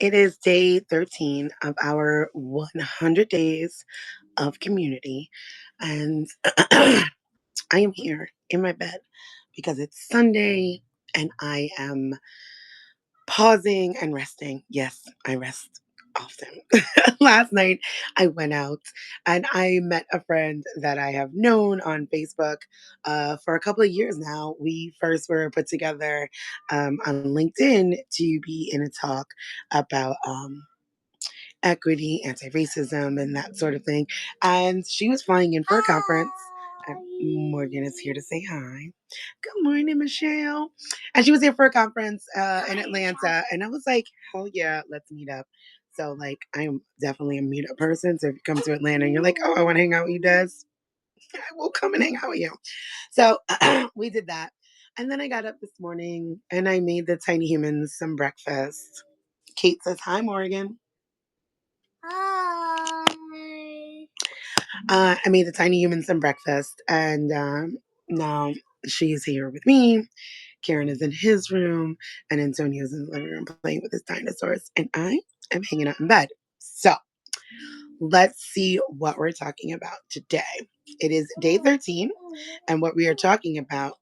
It is day 13 of our 100 days of community. And I am here in my bed because it's Sunday and I am pausing and resting. Yes, I rest often. Last night, I went out and I met a friend that I have known on Facebook for a couple of years now. We first were put together on LinkedIn to be in a talk about equity, anti racism, and that sort of thing. And she was flying in for a conference. And Morgan is here to say hi. Good morning, Michelle. And she was here for a conference in Atlanta. And I was like, hell yeah, let's meet up. So, like, I'm definitely a meetup person. So, if you come to Atlanta and you're like, oh, I want to hang out with you, Des, I will come and hang out with you. So, we did that. And then I got up this morning and I made the tiny humans some breakfast. Kate says, hi, Morgan. Hi. I made the tiny human some breakfast, and now she's here with me. Karen is in his room, and Antonio's in the living room playing with his dinosaurs, and I am hanging out in bed. So let's see what we're talking about today. It is day 13, and what we are talking about.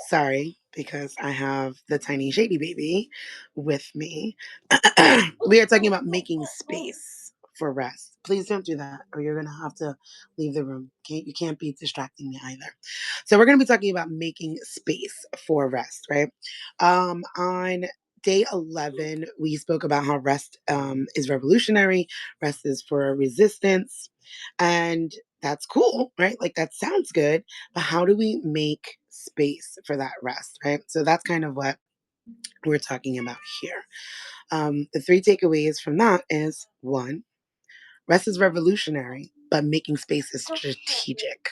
Sorry, because I have the tiny shady baby with me. We are talking about making space for rest. Please don't do that, or you're gonna have to leave the room. You can't be distracting me either. So we're gonna be talking about making space for rest, right? On day 11, we spoke about how rest is revolutionary. Rest is for resistance, and that's cool, right? Like that sounds good, but how do we make space for that rest, right? So that's kind of what we're talking about here. The three takeaways from that is one, rest is revolutionary, but making space is strategic.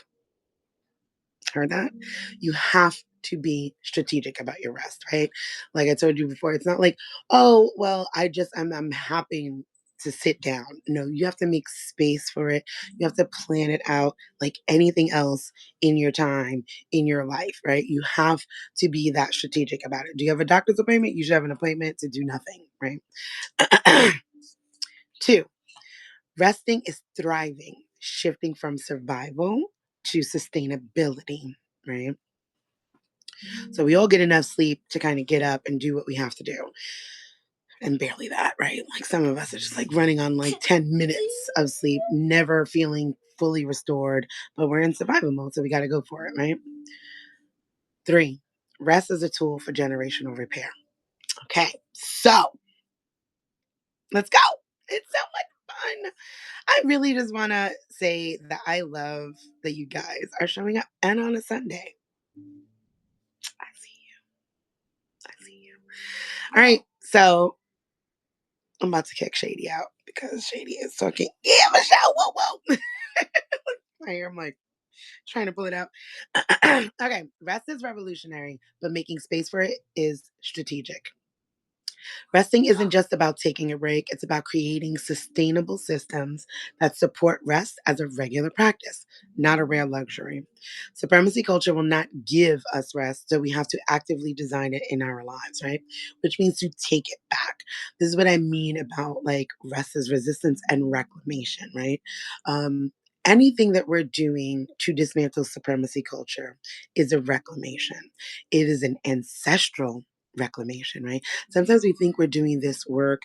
Heard that? You have to be strategic about your rest, right? Like I told you before, it's not like, oh, well, I'm happy to sit down. No, you have to make space for it. You have to plan it out like anything else in your time, in your life, right? You have to be that strategic about it. Do you have a doctor's appointment? You should have an appointment to do nothing, right? Two, resting is thriving, shifting from survival to sustainability, right? So we all get enough sleep to kind of get up and do what we have to do. And barely that, right? Like some of us are just like running on like 10 minutes of sleep, never feeling fully restored, but we're in survival mode, so we got to go for it, right? Three, rest is a tool for generational repair. Okay, so let's go. It's so much fun. I really just want to say that I love that you guys are showing up and on a Sunday. I see you. I see you. All right, so I'm about to kick Shady out because Shady is talking. Yeah, Michelle, whoa, whoa. I'm like trying to pull it out. Okay, rest is revolutionary, but making space for it is strategic. Resting isn't just about taking a break, it's about creating sustainable systems that support rest as a regular practice, not a rare luxury. Supremacy culture will not give us rest, so we have to actively design it in our lives, right? Which means to take it back. This is what I mean about like rest as resistance and reclamation, right? Anything that we're doing to dismantle supremacy culture is a reclamation. It is an ancestral reclamation, right? Sometimes we think we're doing this work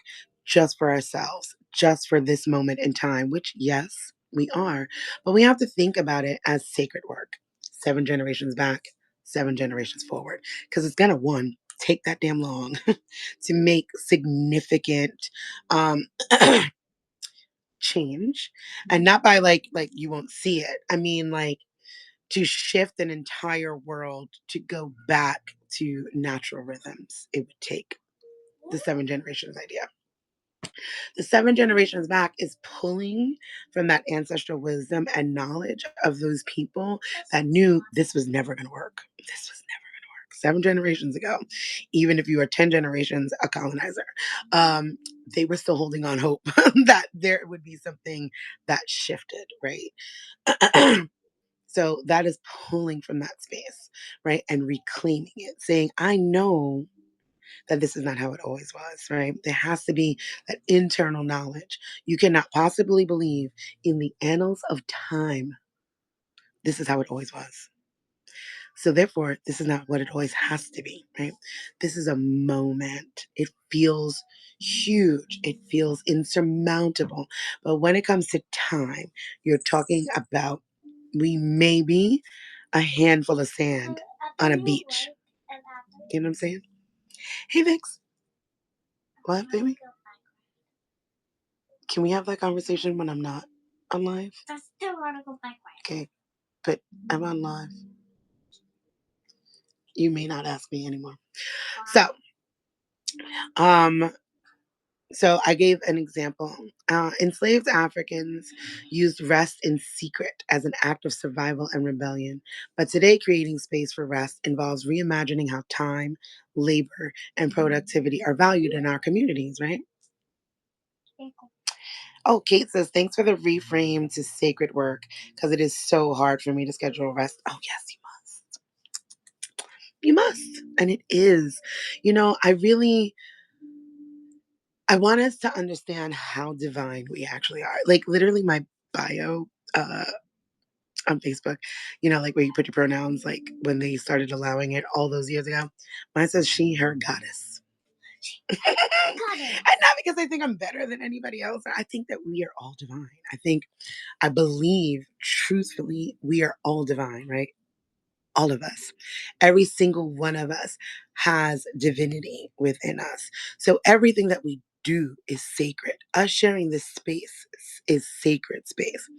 just for ourselves, just for this moment in time, which, yes, we are. But we have to think about it as sacred work. 7 generations back, 7 generations forward. Because it's going to, one, take that damn long to make significant um, change. And not by like you won't see it. I mean, like, to shift an entire world to go back to natural rhythms, it would take the 7 generations idea. The 7 generations back is pulling from that ancestral wisdom and knowledge of those people that knew this was never going to work. This was never going to work. 7 generations ago, even if you were 10 generations a colonizer, they were still holding on hope that there would be something that shifted, right? So that is pulling from that space, right? And reclaiming it, saying, I know that this is not how it always was, right? There has to be that internal knowledge. You cannot possibly believe in the annals of time, this is how it always was. So therefore, this is not what it always has to be, right? This is a moment. It feels huge. It feels insurmountable. But when it comes to time, you're talking about we may be a handful of sand on a beach. You know what I'm saying? Hey, Vix. What, baby? Can we have that conversation when I'm not on live? Okay, but I'm on live. You may not ask me anymore. So, um, so I gave an example. Enslaved Africans used rest in secret as an act of survival and rebellion. But today, creating space for rest involves reimagining how time, labor, and productivity are valued in our communities, right? Oh, Kate says, thanks for the reframe to sacred work because it is so hard for me to schedule rest. Oh, yes, you must. You must. And it is. I want us to understand how divine we actually are. Like, literally, my bio on Facebook, like where you put your pronouns, like when they started allowing it all those years ago, mine says she, her goddess. And not because I think I'm better than anybody else. I think that we are all divine. I believe, truthfully, we are all divine, right? All of us. Every single one of us has divinity within us. So everything that we do is sacred. Us sharing this space is sacred space.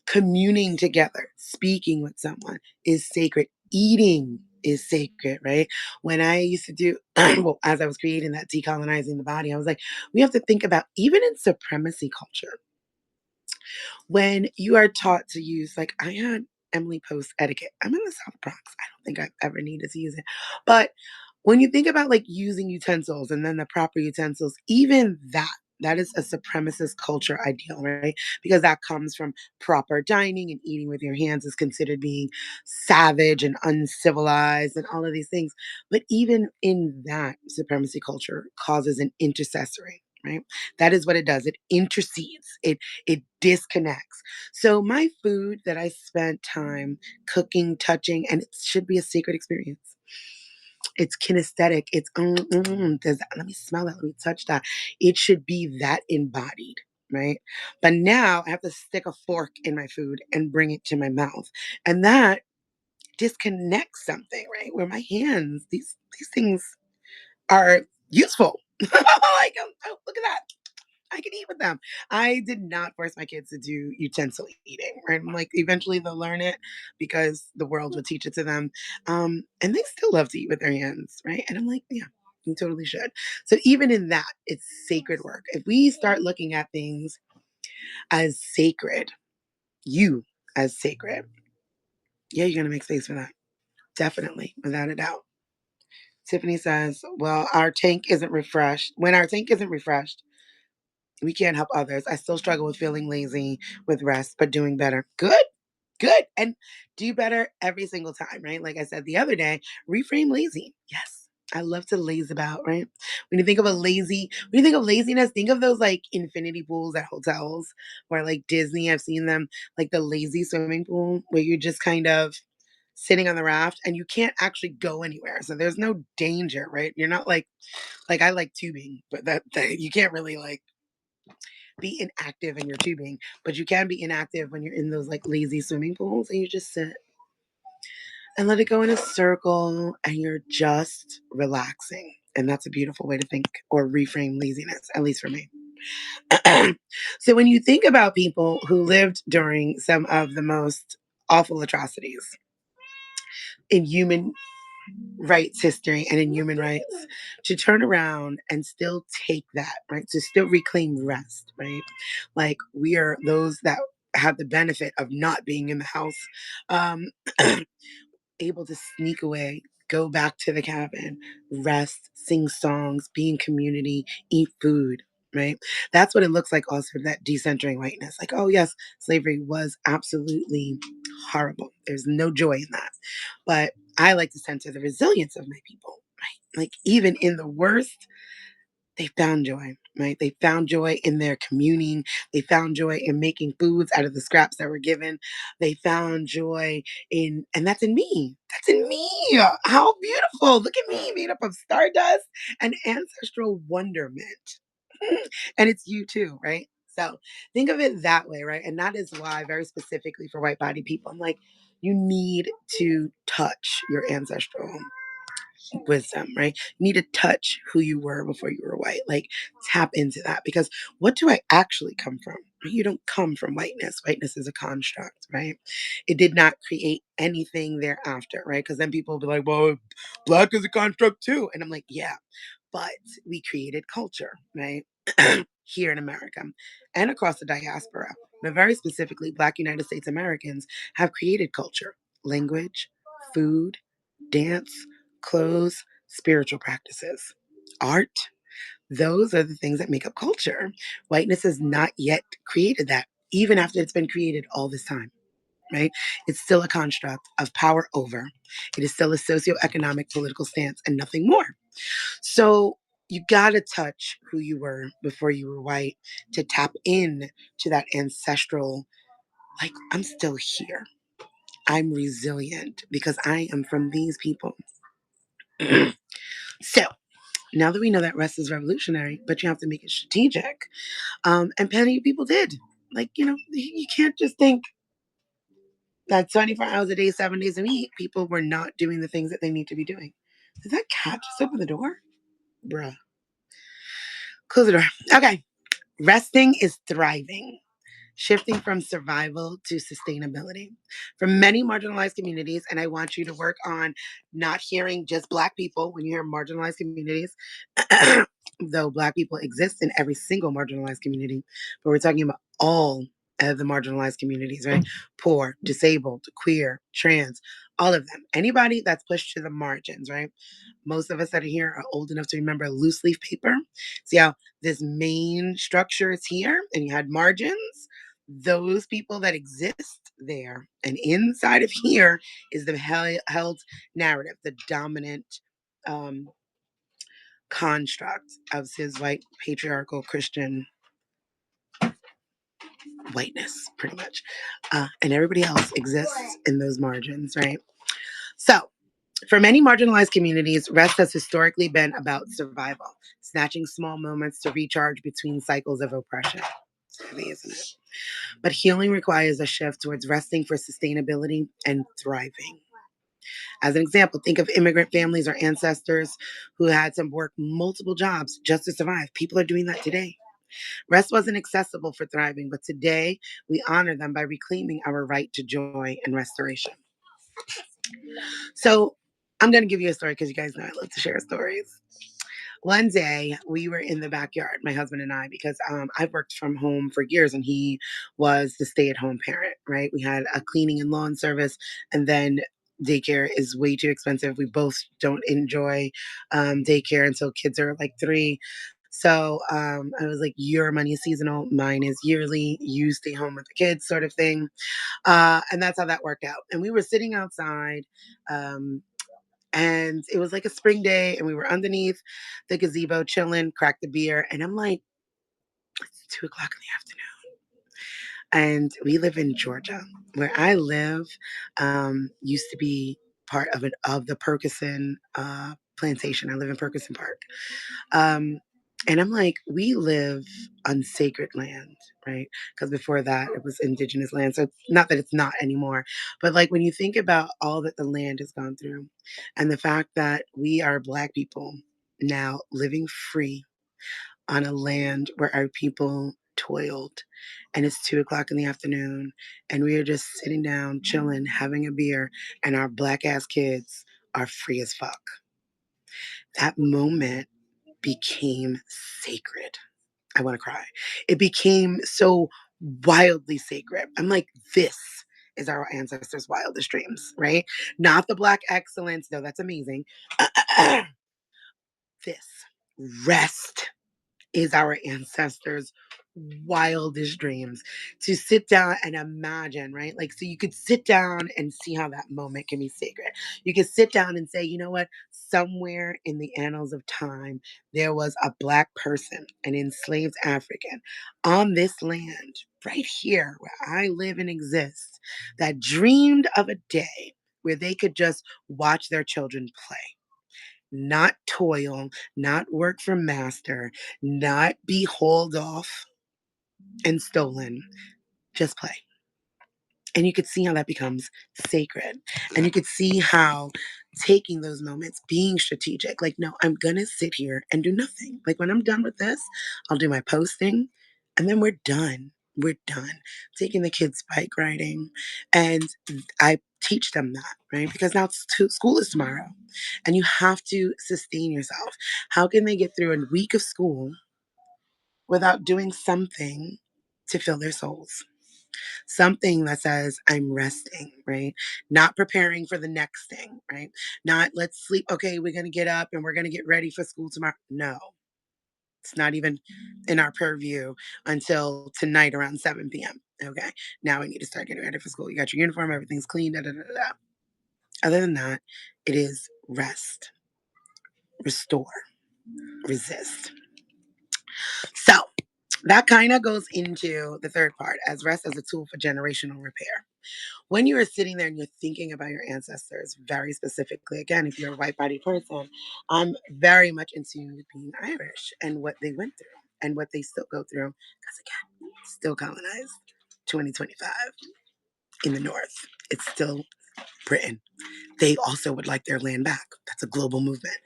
Communing together, speaking with someone is sacred. Eating is sacred, right? When I used to do, well, as I was creating that decolonizing the body, I was like, we have to think about even in supremacy culture, when you are taught to use, like I had Emily post etiquette. I'm in the South Bronx. I don't think I've ever needed to use it. But when you think about like using utensils and then the proper utensils, even that is a supremacist culture ideal, right? Because that comes from proper dining, and eating with your hands is considered being savage and uncivilized and all of these things. But even in that, supremacy culture causes an intercessory, right? That is what it does. It intercedes. It disconnects. So my food that I spent time cooking, touching, and it should be a sacred experience. It's kinesthetic. It's let me smell that. Let me touch that. It should be that embodied, right? But now I have to stick a fork in my food and bring it to my mouth, and that disconnects something, right? Where my hands, these things are useful. Like, oh, look at that. I can eat with them. I did not force my kids to do utensil eating, right? I'm like, eventually they'll learn it because the world will teach it to them. And they still love to eat with their hands, right? And I'm like, yeah, you totally should. So even in that, it's sacred work. If we start looking at things as sacred, you as sacred, yeah, you're gonna make space for that. Definitely, without a doubt. Tiffany says, well, our tank isn't refreshed. When our tank isn't refreshed, we can't help others. I still struggle with feeling lazy with rest, but doing better. Good, good. And do better every single time, right? Like I said the other day, reframe lazy. Yes. I love to laze about, right? When you think of laziness, think of those like infinity pools at hotels or like Disney. I've seen them, like the lazy swimming pool where you're just kind of sitting on the raft and you can't actually go anywhere. So there's no danger, right? You're not like I like tubing, but that you can't really like be inactive in your tubing, but you can be inactive when you're in those like lazy swimming pools and you just sit and let it go in a circle and you're just relaxing. And that's a beautiful way to think or reframe laziness, at least for me. So when you think about people who lived during some of the most awful atrocities in human rights history and in human rights, to turn around and still take that, right? To still reclaim rest, right? Like we are those that have the benefit of not being in the house, um, able to sneak away, go back to the cabin, rest, sing songs, be in community, eat food. right? That's what it looks like also, that decentering whiteness. Like, oh, yes, slavery was absolutely horrible. There's no joy in that. But I like to center the resilience of my people, right? Like, even in the worst, they found joy, right? They found joy in their communing. They found joy in making foods out of the scraps that were given. They found joy in, and that's in me. That's in me. How beautiful. Look at me, made up of stardust and ancestral wonderment. And it's you too, right? So think of it that way, right? And that is why, very specifically for white body people, I'm like, you need to touch your ancestral wisdom, right? You need to touch who you were before you were white. Like, tap into that, because what do I actually come from? You don't come from whiteness. Whiteness is a construct, right? It did not create anything thereafter, right? Because then people will be like, well, black is a construct too. And I'm like, yeah, but we created culture, right? Here in America and across the diaspora, but very specifically, Black United States Americans have created culture, language, food, dance, clothes, spiritual practices, art. Those are the things that make up culture. Whiteness has not yet created that, even after it's been created all this time, right? It's still a construct of power over. It is still a socioeconomic political stance and nothing more. So you got to touch who you were before you were white to tap in to that ancestral, like, I'm still here. I'm resilient because I am from these people. So now that we know that rest is revolutionary, but you have to make it strategic. And plenty of people did. Like, you can't just think that 24 hours a day, 7 days a week, people were not doing the things that they need to be doing. Did that cat just open the door? Bruh. Close the door. Okay. Resting is thriving, shifting from survival to sustainability. For many marginalized communities, and I want you to work on not hearing just Black people when you hear marginalized communities, though Black people exist in every single marginalized community, but we're talking about all of the marginalized communities, right? Poor, disabled, queer, trans, all of them. Anybody that's pushed to the margins, right? Most of us that are here are old enough to remember loose leaf paper. See how this main structure is here and you had margins? Those people that exist there, and inside of here is the held narrative, the dominant um, construct of his white patriarchal Christian whiteness, pretty much. And everybody else exists in those margins, right? So, for many marginalized communities, rest has historically been about survival, snatching small moments to recharge between cycles of oppression. It's heavy, isn't it? But healing requires a shift towards resting for sustainability and thriving. As an example, think of immigrant families or ancestors who had to work multiple jobs just to survive. People are doing that today. Rest wasn't accessible for thriving, but today we honor them by reclaiming our right to joy and restoration. So I'm going to give you a story because you guys know I love to share stories. One day we were in the backyard, my husband and I, because I've worked from home for years and he was the stay at home parent, right? We had a cleaning and lawn service, and then daycare is way too expensive. We both don't enjoy daycare until kids are like 3. So I was like, your money is seasonal, mine is yearly. You stay home with the kids, sort of thing. And that's how that worked out. And we were sitting outside. Um, and it was like a spring day, and we were underneath the gazebo chilling, cracked the beer. And I'm like, it's 2 o'clock in the afternoon. And we live in Georgia. Where I live used to be part of the Perkison plantation. I live in Perkison Park. Um, and I'm like, we live on sacred land, right? Because before that, it was indigenous land. So it's not that it's not anymore, but like when you think about all that the land has gone through and the fact that we are Black people now living free on a land where our people toiled, and it's 2 o'clock in the afternoon and we are just sitting down, chilling, having a beer, and our Black ass kids are free as fuck. That moment became sacred. I want to cry. It became so wildly sacred. I'm like, this is our ancestors' wildest dreams, right? Not the Black excellence, though that's amazing. This rest. is our ancestors' wildest dreams. To sit down and imagine, right? Like, so you could sit down and see how that moment can be sacred. You could sit down and say, you know what? Somewhere in the annals of time, there was a Black person, an enslaved African on this land, right here where I live and exist, that dreamed of a day where they could just watch their children play, not toil, not work for master, not be hauled off and stolen, just play. And you could see how that becomes sacred. And you could see how taking those moments, being strategic, like, no, I'm going to sit here and do nothing. Like, when I'm done with this, I'll do my posting and then we're done. We're done. Taking the kids bike riding. And I teach them that, right? Because now school is tomorrow and you have to sustain yourself. How can they get through a week of school without doing something to fill their souls? Something that says, I'm resting, right? Not preparing for the next thing, right? Not, let's sleep. Okay, we're going to get up and we're going to get ready for school tomorrow. No, it's not even in our purview until tonight around 7 p.m. Okay, now we need to start getting ready for school. You got your uniform, everything's clean, da da da da. Other than that, it is rest, restore, resist. So that kind of goes into the third part, as rest as a tool for generational repair. When you are sitting there and you're thinking about your ancestors very specifically, again, if you're a white body person, I'm very much into being Irish and what they went through and what they still go through. Because again, still colonized 2025 in the North. It's still Britain. They also would like their land back. That's a global movement.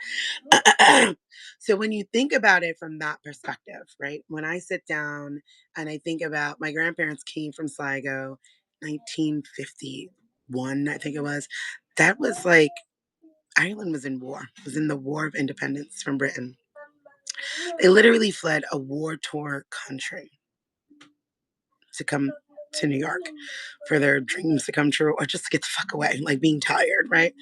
So when you think about it from that perspective, right? When I sit down and I think about my grandparents came from Sligo, 1951, I think it was. That was like Ireland was in war. It was in the War of Independence from Britain. They literally fled a war-torn country to come to New York for their dreams to come true, or just to get the fuck away, like being tired, right?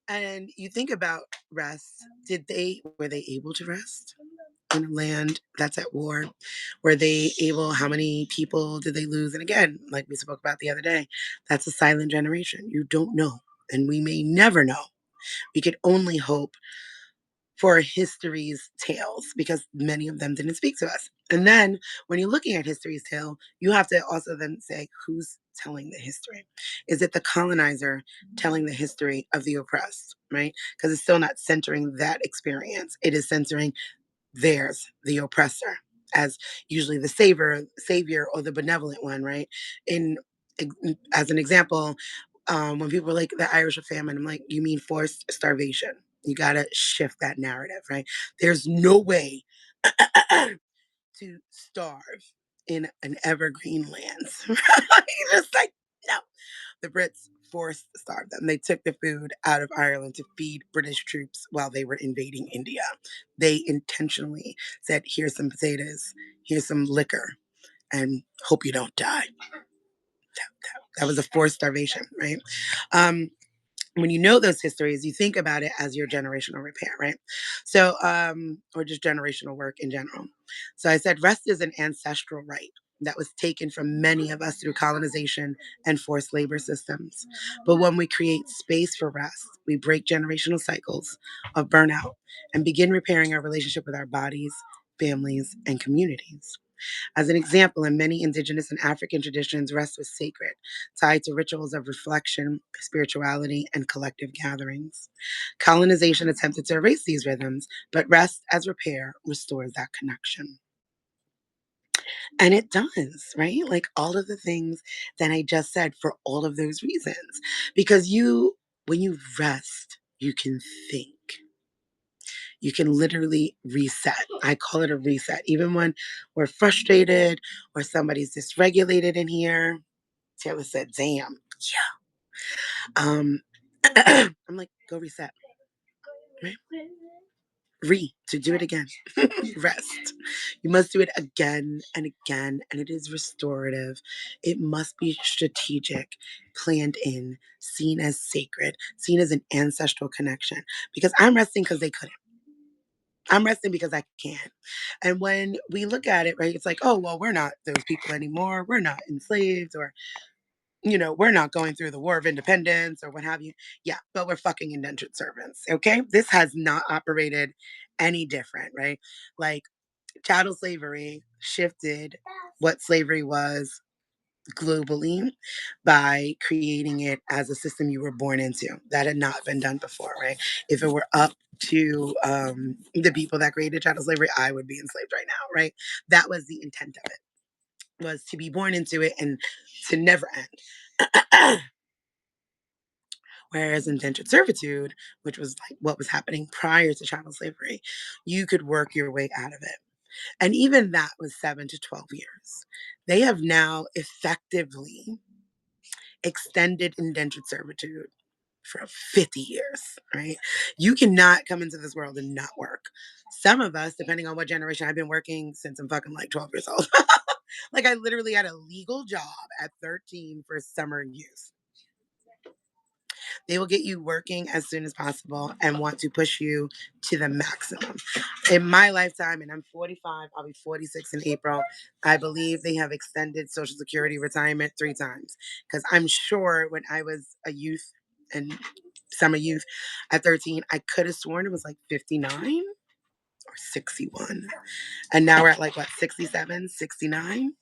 And you think about rest. Were they able to rest in a land that's at war? Were they able, how many people did they lose? And again, like we spoke about the other day, that's a silent generation. You don't know. And we may never know. We could only hope for history's tales because many of them didn't speak to us. And then when you're looking at history's tale, you have to also then say, who's telling the history? Is it the colonizer telling the history of the oppressed, right? Because it's still not centering that experience. It is centering theirs, the oppressor, as usually the savior or the benevolent one, right? In as an example, when people are like the Irish famine, I'm like, you mean forced starvation? You gotta shift that narrative, right? There's no way to starve in an evergreen lands. Right? Just like, no. The Brits forced starved them. They took the food out of Ireland to feed British troops while they were invading India. They intentionally said, here's some potatoes, here's some liquor, and hope you don't die. That was a forced starvation, right? Um, when you know those histories, you think about it as your generational repair, right? So, or just generational work in general. So I said rest is an ancestral right that was taken from many of us through colonization and forced labor systems. But when we create space for rest, we break generational cycles of burnout and begin repairing our relationship with our bodies, families, and communities. As an example, in many indigenous and African traditions, rest was sacred, tied to rituals of reflection, spirituality, and collective gatherings. Colonization attempted to erase these rhythms, but rest as repair restores that connection. And it does, right? Like all of the things that I just said for all of those reasons. Because when you rest, you can think. You can literally reset. I call it a reset. Even when we're frustrated or somebody's dysregulated in here, Taylor said, damn, yeah. I'm like, go reset. Right? To do it again. Rest. You must do it again and again, and it is restorative. It must be strategic, planned in, seen as sacred, seen as an ancestral connection. Because I'm resting because they couldn't. I'm resting because I can. And when we look at it, right, it's like, oh, well, we're not those people anymore. We're not enslaved, or, we're not going through the War of Independence or what have you. Yeah, but we're fucking indentured servants. Okay. This has not operated any different, right? Like, chattel slavery shifted what slavery was globally by creating it as a system you were born into. That had not been done before, right? If it were up to the people that created chattel slavery, I would be enslaved right now, right? That was the intent of it, was to be born into it and to never end. Whereas indentured servitude, which was like what was happening prior to chattel slavery, you could work your way out of it. And even that was 7 to 12 years. They have now effectively extended indentured servitude for 50 years, right? You cannot come into this world and not work. Some of us, depending on what generation, I've been working since I'm fucking like 12 years old. Like, I literally had a legal job at 13 for summer youth. They will get you working as soon as possible and want to push you to the maximum. In my lifetime, and I'm 45, I'll be 46 in April, I believe they have extended Social Security retirement 3 times. Because I'm sure when I was a youth and summer youth at 13, I could have sworn it was like 59 or 61. And now we're at like what, 67, 69?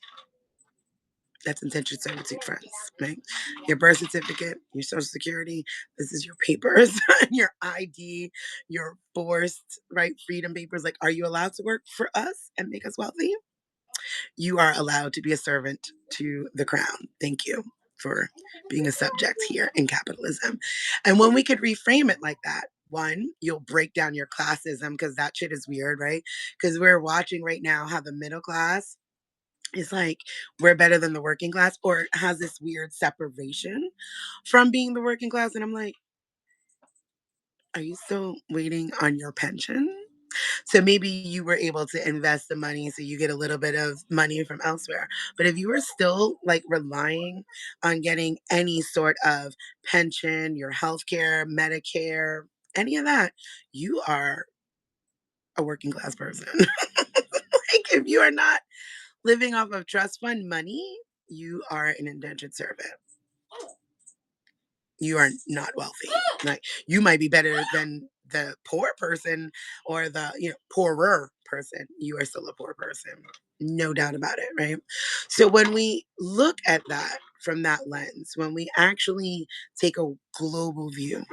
That's indentured servitude, friends, right? Your birth certificate, your social security, this is your papers, your ID, your forced, right, freedom papers. Like, are you allowed to work for us and make us wealthy? You are allowed to be a servant to the crown. Thank you for being a subject here in capitalism. And when we could reframe it like that, one, you'll break down your classism, because that shit is weird, right? Because we're watching right now how the middle class is like, we're better than the working class, or has this weird separation from being the working class. And I'm like, are you still waiting on your pension? So maybe you were able to invest the money so you get a little bit of money from elsewhere. But if you were still like relying on getting any sort of pension, your healthcare, Medicare, any of that, you are a working class person. Like, if you are not living off of trust fund money, you are an indentured servant. You are not wealthy. Like, you might be better than the poor person, or the poorer person. You are still a poor person. No doubt about it, right? So when we look at that from that lens, when we actually take a global view,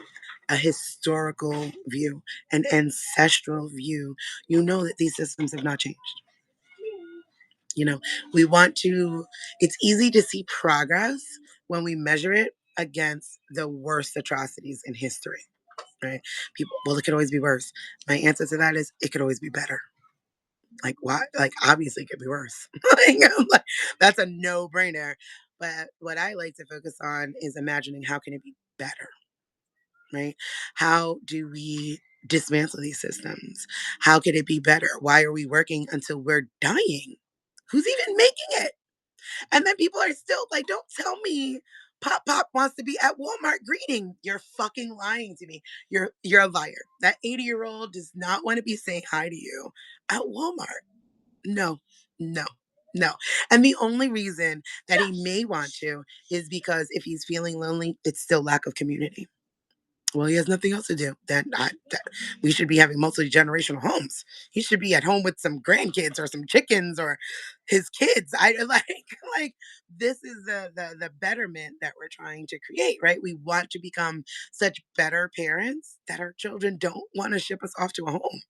a historical view, an ancestral view, you know that these systems have not changed. You know, we want to, it's easy to see progress when we measure it against the worst atrocities in history, right? People, well, it could always be worse. My answer to that is it could always be better. Like, why? Like, obviously, it could be worse. Like, I'm like, that's a no brainer. But what I like to focus on is imagining how can it be better, right? How do we dismantle these systems? How could it be better? Why are we working until we're dying? Who's even making it? And then people are still like, don't tell me Pop Pop wants to be at Walmart greeting. You're fucking lying to me. You're a liar. That 80-year-old does not want to be saying hi to you at Walmart. No, no, no. And the only reason that he may want to is because if he's feeling lonely, it's still lack of community. Well, he has nothing else to do. That we should be having multi-generational homes. He should be at home with some grandkids or some chickens or his kids. I like this is the betterment that we're trying to create, right? We want to become such better parents that our children don't want to ship us off to a home,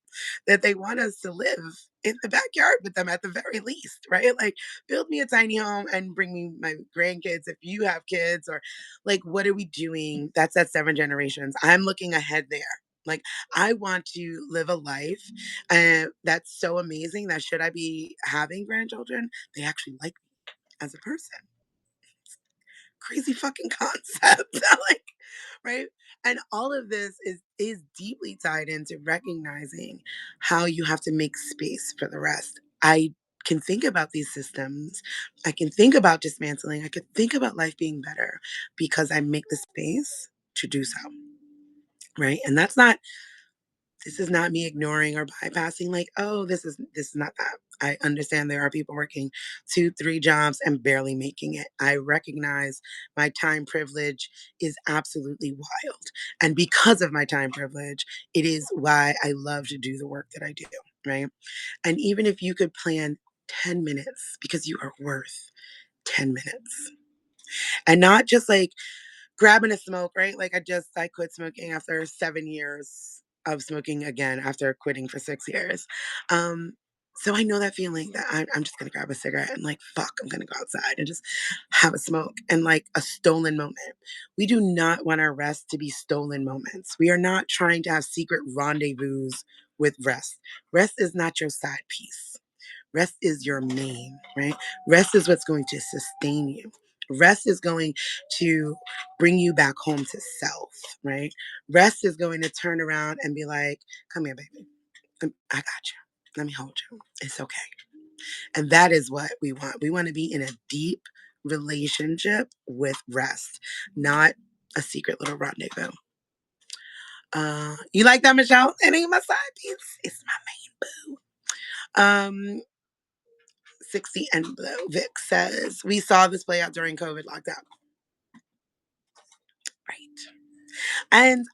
that they want us to live in the backyard with them at the very least, right? Like, build me a tiny home and bring me my grandkids if you have kids, or like, what are we doing? That's at 7 generations. I'm looking ahead there. Like, I want to live a life that's so amazing that should I be having grandchildren, they actually like me as a person. Crazy fucking concept. Like, right? And all of this is deeply tied into recognizing how you have to make space for the rest. I can think about these systems. I can think about dismantling. I can think about life being better because I make the space to do so. Right. And that's not This is not me ignoring or bypassing, like, oh, this is not that. I understand there are people working 2, 3 jobs and barely making it. I recognize my time privilege is absolutely wild. And because of my time privilege, it is why I love to do the work that I do, right? And even if you could plan 10 minutes, because you are worth 10 minutes. And not just like grabbing a smoke, right? Like I quit smoking after 7 years of smoking again after quitting for 6 years. Um, so I know that feeling that I'm just gonna grab a cigarette and like fuck, I'm gonna go outside and just have a smoke and like a stolen moment. We do not want our rest to be stolen moments. We are not trying to have secret rendezvous with rest. Rest is not your side piece. Rest is your main, right? Rest is what's going to sustain you. Rest is going to bring you back home to self, right? Rest is going to turn around and be like, come here, baby. I got you. Let me hold you. It's okay. And that is what we want. We want to be in a deep relationship with rest, not a secret little rendezvous. You like that, Michelle? It ain't my side piece. It's my main boo. 60 and below. Vic says, we saw this play out during COVID lockdown. Right. And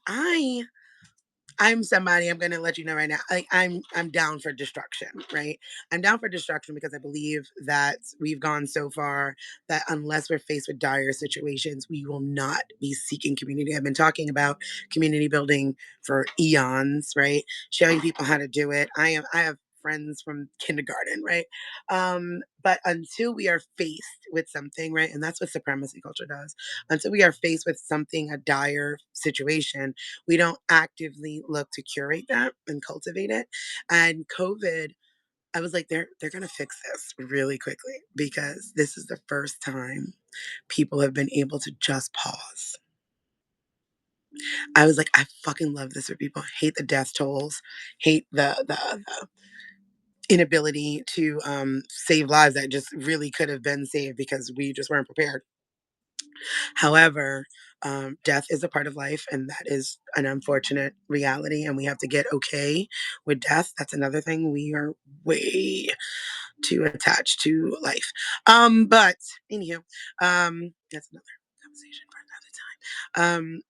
I'm somebody, I'm gonna let you know right now. Like I'm down for destruction, right? I'm down for destruction because I believe that we've gone so far that unless we're faced with dire situations, we will not be seeking community. I've been talking about community building for eons, right? Showing people how to do it. I have friends from kindergarten, right? But until we are faced with something, right? And that's what supremacy culture does. Until we are faced with something, a dire situation, we don't actively look to curate that and cultivate it. And COVID, I was like, they're gonna fix this really quickly because this is the first time people have been able to just pause. I was like, I fucking love this for people. Hate the death tolls, hate the inability to save lives that just really could have been saved because we just weren't prepared. However, death is a part of life, and that is an unfortunate reality, and we have to get okay with death. That's another thing. We are way too attached to life. But anywho, that's another conversation for another time.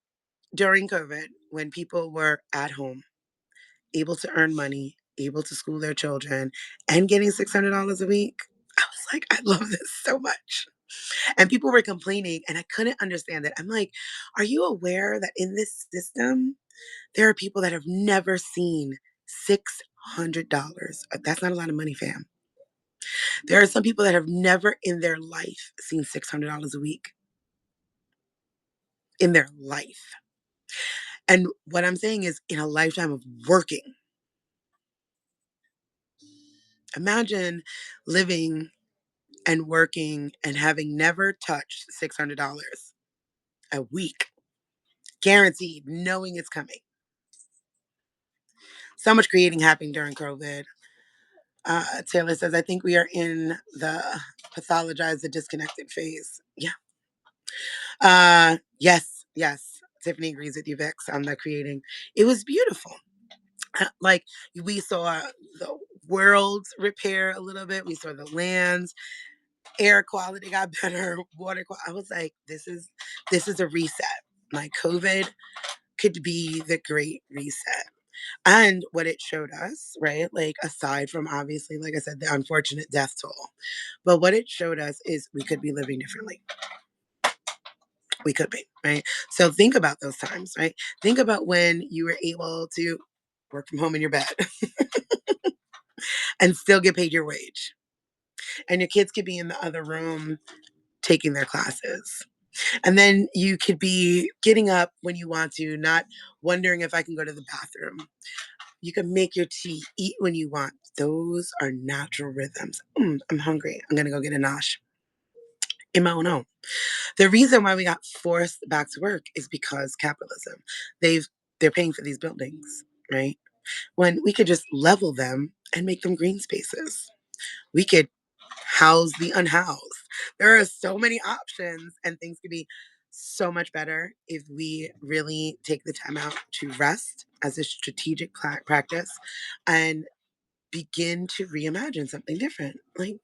During COVID, when people were at home, able to earn money, able to school their children, and getting $600 a week, I was like, I love this so much. And people were complaining, and I couldn't understand it. I'm like, are you aware that in this system, there are people that have never seen $600? That's not a lot of money, fam. There are some people that have never in their life seen $600 a week in their life. And what I'm saying is, in a lifetime of working, imagine living and working and having never touched $600 a week, guaranteed, knowing it's coming. So much creating happening during COVID. Taylor says, I think we are in the pathologize the disconnected phase. Yeah. Yes, yes. Tiffany agrees with you, Vix, on the creating. It was beautiful. Like we saw the world repair a little bit. We saw the lands, air quality got better, water quality. I was like, this is a reset. Like COVID could be the great reset. And what it showed us, right? Like, aside from obviously, like I said, the unfortunate death toll, but what it showed us is we could be living differently. We could be, right? So think about those times, right? Think about when you were able to work from home in your bed and still get paid your wage. And your kids could be in the other room taking their classes. And then you could be getting up when you want to, not wondering if I can go to the bathroom. You can make your tea, eat when you want. Those are natural rhythms. I'm hungry. I'm going to go get a nosh in my own home. The reason why we got forced back to work is because capitalism. They're paying for these buildings, right? When we could just level them and make them green spaces. We could house the unhoused. There are so many options and things could be so much better if we really take the time out to rest as a strategic practice and begin to reimagine something different. Like,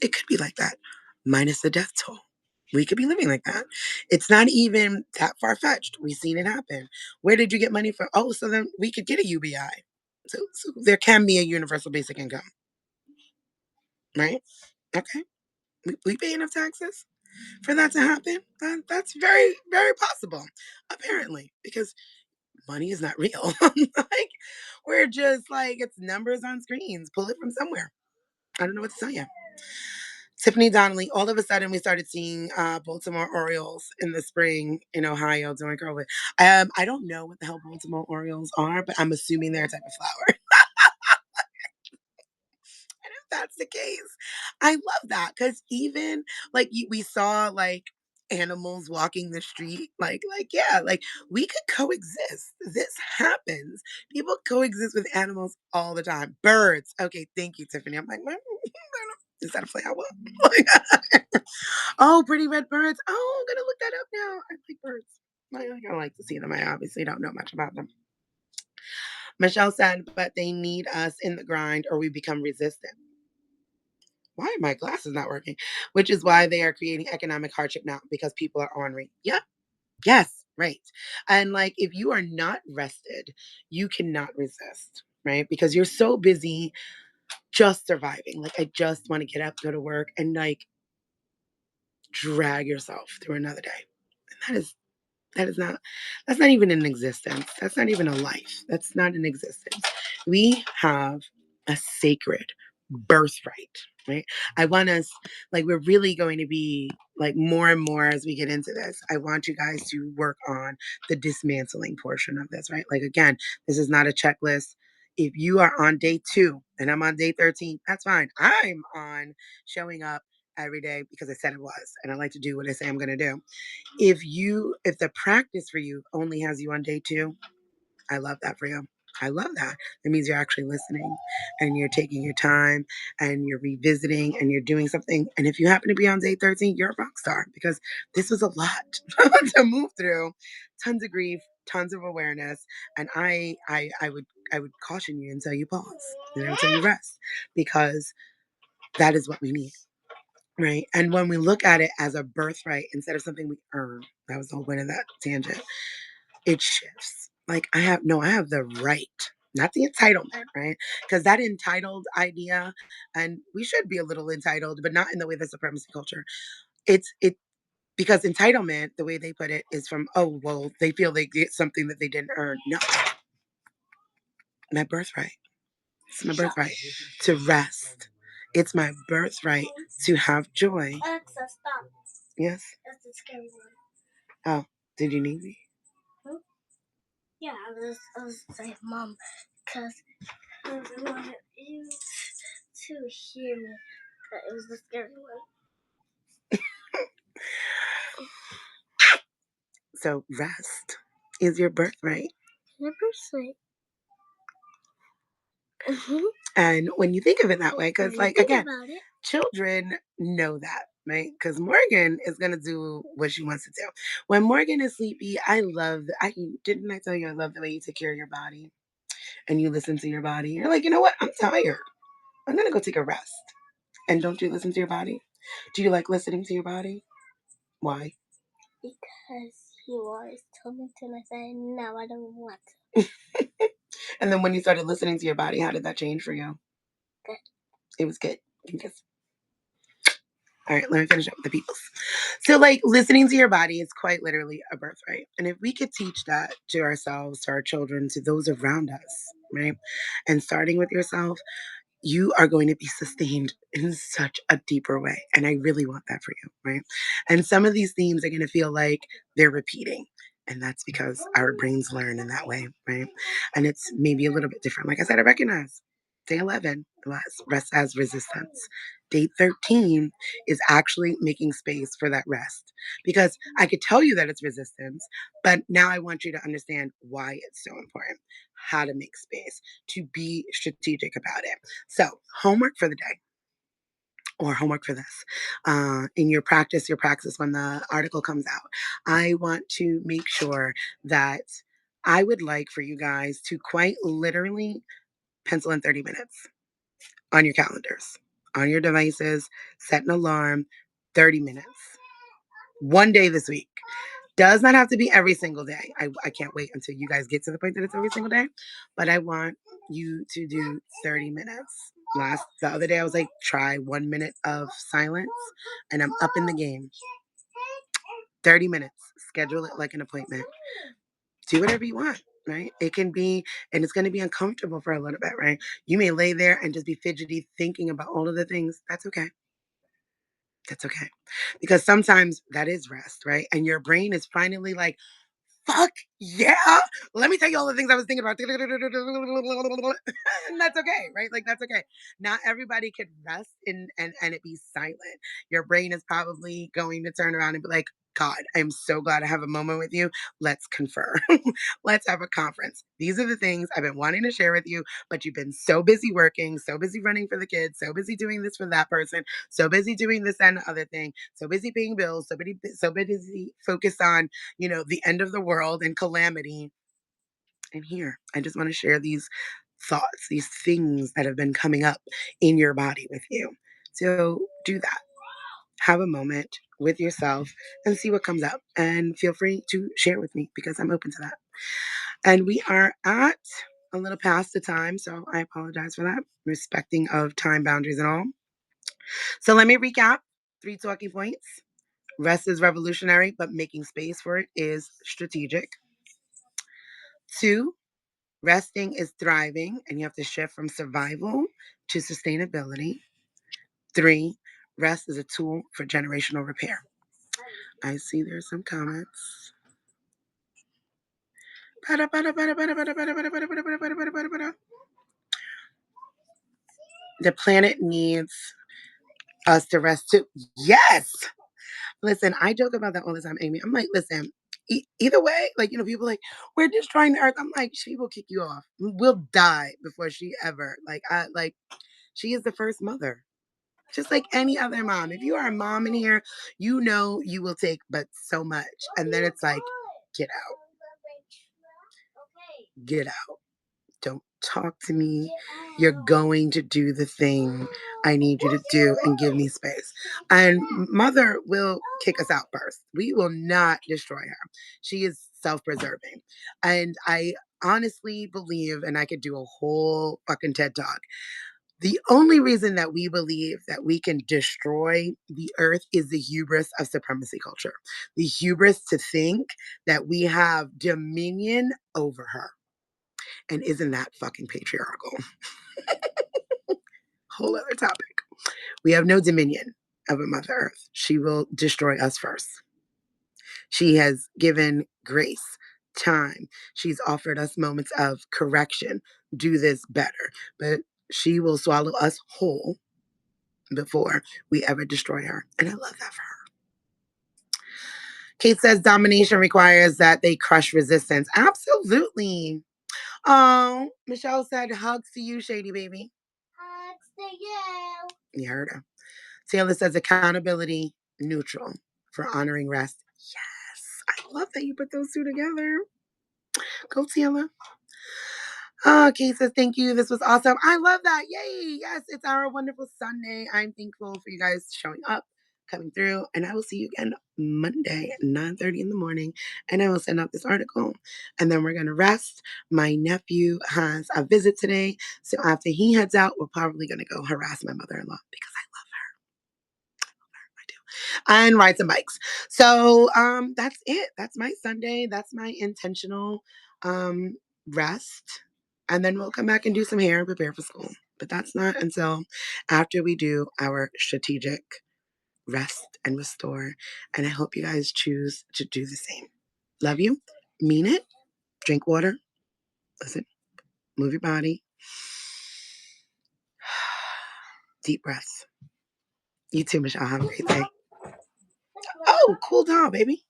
it could be like that, minus the death toll. We could be living like that. It's not even that far fetched. We've seen it happen. Where did you get money from? Oh, so then we could get a UBI. So there can be a universal basic income, right? Okay. We pay enough taxes for that to happen. That's very, very possible, apparently, because money is not real. Like, we're just like, it's numbers on screens. Pull it from somewhere. I don't know what to tell you. Tiffany Donnelly, all of a sudden we started seeing Baltimore Orioles in the spring in Ohio during COVID. I don't know what the hell Baltimore Orioles are, but I'm assuming they're a type of flower. And if that's the case, I love that because even like we saw like animals walking the street, like yeah, like we could coexist. This happens. People coexist with animals all the time. Birds. Okay, thank you, Tiffany. I'm like, is that a flower? Oh, pretty red birds. Oh, I'm gonna look that up now. I like birds. I like to see them. I obviously don't know much about them. Michelle said, but they need us in the grind or we become resistant. Why are my glasses not working? Which is why they are creating economic hardship now because people are ornery. Yeah. Yes. Right. And like, if you are not rested, you cannot resist. Right. Because you're so busy just surviving. Like, I just want to get up, go to work, and like drag yourself through another day. And that is not, that's not even an existence. That's not even a life. That's not an existence. We have a sacred birthright, right? I want us, like, we're really going to be like more and more as we get into this. I want you guys to work on the dismantling portion of this, right? Like, again, this is not a checklist. If you are on day 2 and I'm on day 13, that's fine. I'm on showing up every day because I said it was, and I like to do what I say I'm going to do. If the practice for you only has you on day 2, I love that for you. I love that. It means you're actually listening and you're taking your time and you're revisiting and you're doing something. And if you happen to be on day 13, you're a rock star because this was a lot to move through. Tons of grief, tons of awareness. And I would caution you until you pause, until you rest, because that is what we need. Right. And when we look at it as a birthright instead of something we earn, that was the whole point of that tangent, it shifts. Like, I have the right, not the entitlement, right? Because that entitled idea, and we should be a little entitled, but not in the way the supremacy culture. It because entitlement, the way they put it, is from, oh, well, they feel they get something that they didn't earn. No, my birthright. It's my birthright to rest. It's my birthright to have joy. Alexa, stop. Yes. That's the scary one. Oh, did you need me? Hmm? Yeah, I was saying, Mom, because I wanted you to hear me. That it was the scary one. So rest is your birthright. Your birthright. Mm-hmm. And when you think of it that way, because like again, children know that, right? Because Morgan is gonna do what she wants to do. When Morgan is sleepy, I didn't I tell you I love the way you take care of your body and you listen to your body. You're like, you know what? I'm tired. I'm gonna go take a rest. And don't you listen to your body? Do you like listening to your body? Why? Because you always told me to, and I said, no, I don't want to. And then when you started listening to your body, how did that change for you? Good. It was good. Because all right, let me finish up with the peoples. So, like, listening to your body is quite literally a birthright. And if we could teach that to ourselves, to our children, to those around us, right? And starting with yourself, you are going to be sustained in such a deeper way. And I really want that for you, right? And some of these themes are going to feel like they're repeating. And that's because our brains learn in that way, right? And it's maybe a little bit different. Like I said, I recognize day 11, rest as resistance. Day 13 is actually making space for that rest. Because I could tell you that it's resistance, but now I want you to understand why it's so important, how to make space, to be strategic about it. So, homework for the day. or homework for this, in your praxis when the article comes out. I want to make sure that I would like for you guys to quite literally pencil in 30 minutes on your calendars, on your devices, set an alarm, 30 minutes. One day this week. Does not have to be every single day. I can't wait until you guys get to the point that it's every single day. But I want you to do 30 minutes. The other day I was like, try 1 minute of silence and I'm up in the game. 30 minutes. Schedule it like an appointment. Do whatever you want, right? It can be, and it's going to be uncomfortable for a little bit, right? You may lay there and just be fidgety thinking about all of the things. That's okay. That's okay. Because sometimes that is rest, right? And your brain is finally like, fuck yeah. Let me tell you all the things I was thinking about. And that's okay, right? Like that's okay. Not everybody can rest and it be silent. Your brain is probably going to turn around and be like, God, I'm so glad I have a moment with you. Let's confer. Let's have a conference. These are the things I've been wanting to share with you, but you've been so busy working, so busy running for the kids, so busy doing this for that person, so busy doing this and the other thing, so busy paying bills, so busy focused on, the end of the world and calamity. And here, I just want to share these thoughts, these things that have been coming up in your body with you. So do that. Have a moment with yourself and see what comes up. And feel free to share with me because I'm open to that. And we are at a little past the time, so I apologize for that, respecting of time boundaries and all. So let me recap 3 talking points. Rest is revolutionary, but making space for it is strategic. 2, resting is thriving, and you have to shift from survival to sustainability. 3, rest is a tool for generational repair. I see there's some comments. The planet needs us to rest too. Yes. Listen, I joke about that all the time, Amy. I'm like, listen, either way, like, people like, we're destroying the earth. I'm like, she will kick you off. We'll die before she ever, she is the first mother. Just like any other mom. If you are a mom in here, you know you will take but so much. And then it's like, get out. Get out. Don't talk to me. You're going to do the thing I need you to do and give me space. And mother will kick us out first. We will not destroy her. She is self-preserving. And I honestly believe, and I could do a whole fucking TED Talk, the only reason that we believe that we can destroy the earth is the hubris of supremacy culture. The hubris to think that we have dominion over her. And isn't that fucking patriarchal? Whole other topic. We have no dominion over Mother Earth. She will destroy us first. She has given grace, time. She's offered us moments of correction. Do this better. But she will swallow us whole before we ever destroy her. And I love that for her. Kate says domination requires that they crush resistance. Absolutely. Oh, Michelle said hugs to you, Shady Baby. Hugs to you. You heard her. Taylor says accountability neutral for honoring rest. Yes. I love that you put those two together. Go, Taylor. Okay, so thank you. This was awesome. I love that. Yay. Yes, it's our wonderful Sunday. I'm thankful for you guys showing up, coming through, and I will see you again Monday at 9:30 in the morning, and I will send out this article, and then we're going to rest. My nephew has a visit today, so after he heads out, we're probably going to go harass my mother-in-law because I love and ride some bikes. So that's it. That's my Sunday. That's my intentional rest. And then we'll come back and do some hair and prepare for school. But that's not until after we do our strategic rest and restore. And I hope you guys choose to do the same. Love you. Mean it. Drink water. Listen. Move your body. Deep breaths. You too, Michelle. Have a great day. Oh, cool down, baby.